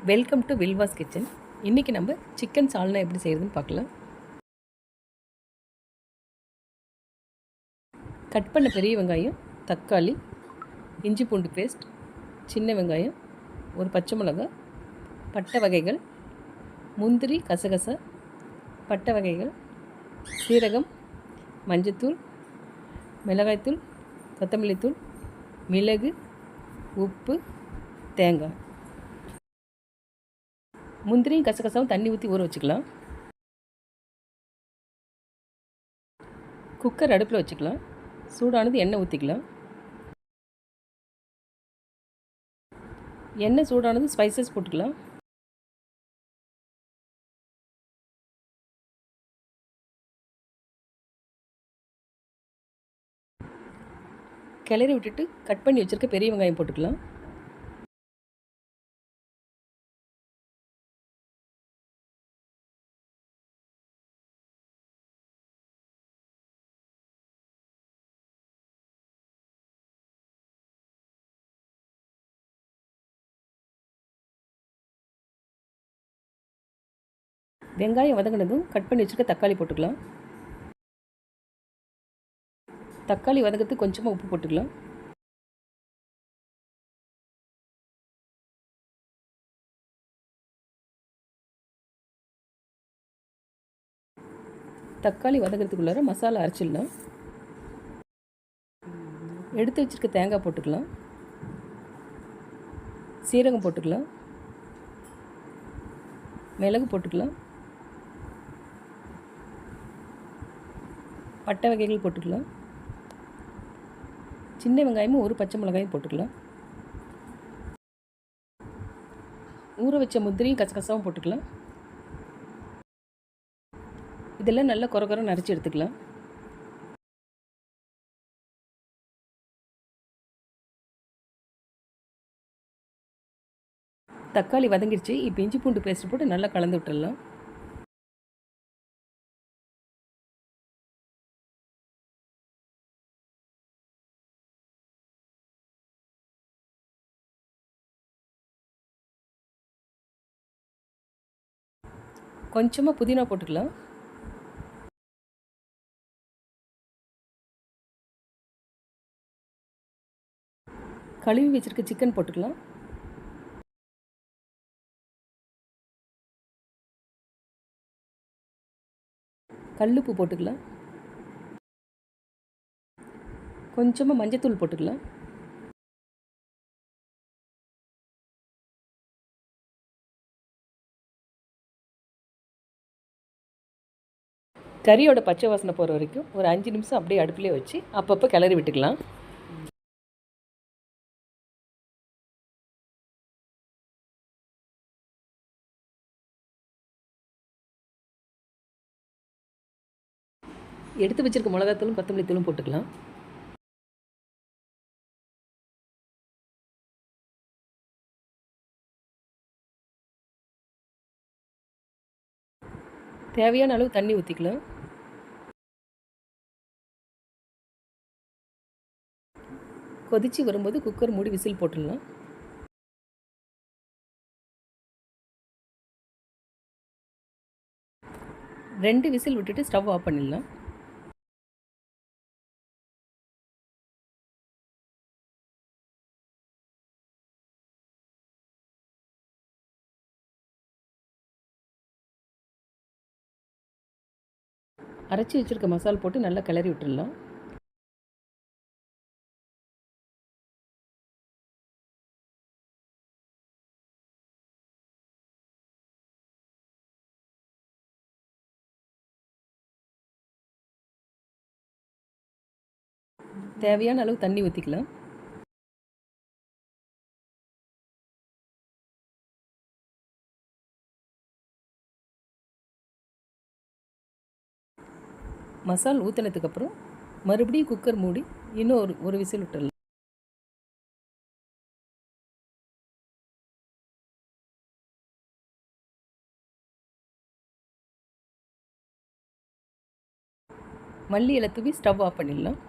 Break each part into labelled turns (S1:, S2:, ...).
S1: Welcome to வில்வாஸ் kitchen. இன்றைக்கி நம்ம chicken சால்னா எப்படி செய்கிறதுன்னு பார்க்கலாம். கட் பண்ண பெரிய வெங்காயம், தக்காளி, இஞ்சி பூண்டு பேஸ்ட், சின்ன வெங்காயம், ஒரு பச்சை மிளகாய், பட்டை வகைகள், முந்திரி, கசகசா, பட்டை வகைகள், சீரகம், மஞ்சத்தூள், மிளகாய்த்தூள், கொத்தமல்லி தூள், மிளகு, உப்பு, தேங்காய். முந்திரியும் கசகசாவும் தண்ணி ஊற்றி ஊற வச்சுக்கலாம். குக்கர் அடுப்பில் வச்சுக்கலாம். சூடானது எண்ணெய் ஊற்றிக்கலாம். எண்ணெய் சூடானது ஸ்பைசஸ் போட்டுக்கலாம். கிளறி விட்டுட்டு கட் பண்ணி வச்சுருக்க பெரிய வெங்காயம் போட்டுக்கலாம். வெங்காயம் வதங்கினதும் கட் பண்ணி வச்சுருக்க தக்காளி போட்டுக்கலாம். தக்காளி வதங்கிறதுக்கு கொஞ்சமாக உப்பு போட்டுக்கலாம். தக்காளி வதங்கிறதுக்குள்ளார மசாலா அரைச்சிடலாம். எடுத்து வச்சுருக்க தேங்காய் போட்டுக்கலாம். சீரகம் போட்டுக்கலாம். மிளகு போட்டுக்கலாம். பட்டை வகைகள் போட்டுக்கலாம். சின்ன வெங்காயமும் ஒரு பச்சை மிளகாயும் போட்டுக்கலாம். ஊற வச்ச முந்திரியும் கசகசாவும் போட்டுக்கலாம். இதெல்லாம் நல்லா கொர நரைச்சி எடுத்துக்கலாம். தக்காளி வதங்கிடுச்சு. இப்போ இஞ்சி பூண்டு பேஸ்ட் போட்டு நல்லா கலந்து விட்டுடலாம். கொஞ்சமாக புதினா போட்டுக்கலாம். கழுவி வச்சுருக்க சிக்கன் போட்டுக்கலாம். கல்லுப்பு போட்டுக்கலாம். கொஞ்சமாக மஞ்சத்தூள் போட்டுக்கலாம். கறியோட பச்சை வாசனை போகிற வரைக்கும் ஒரு 5 நிமிஷம் அப்படியே அடுப்பிலே வச்சு அப்பப்போ கிளறி விட்டுக்கலாம். எடுத்து வச்சுருக்க மிளகாத்தூளும் கொத்தமல்லி தூளும் போட்டுக்கலாம். தேவையான அளவு தண்ணி ஊற்றிக்கலாம். கொதித்து வரும்போது குக்கர் மூடி விசில் போட்டுடலாம். ரெண்டு விசில் விட்டுட்டு ஸ்டவ் ஆஃப் பண்ணிடலாம். அரைச்சி வச்சுருக்க மசாலா போட்டு நல்லா கிளறி விட்டுடலாம். தேவையான அளவு தண்ணி ஊற்றிக்கலாம். மசால் ஊற்றினதுக்கப்புறம் மறுபடியும் குக்கர் மூடி இன்னும் ஒரு விசில் விட்டுடலாம். மல்லி இலை தூவி ஸ்டவ் ஆஃப் பண்ணிடலாம்.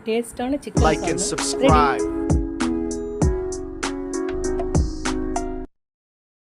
S1: டேஸ்டான சிக்கன்
S2: Like and
S1: சாதம் ரெடி.
S2: subscribe.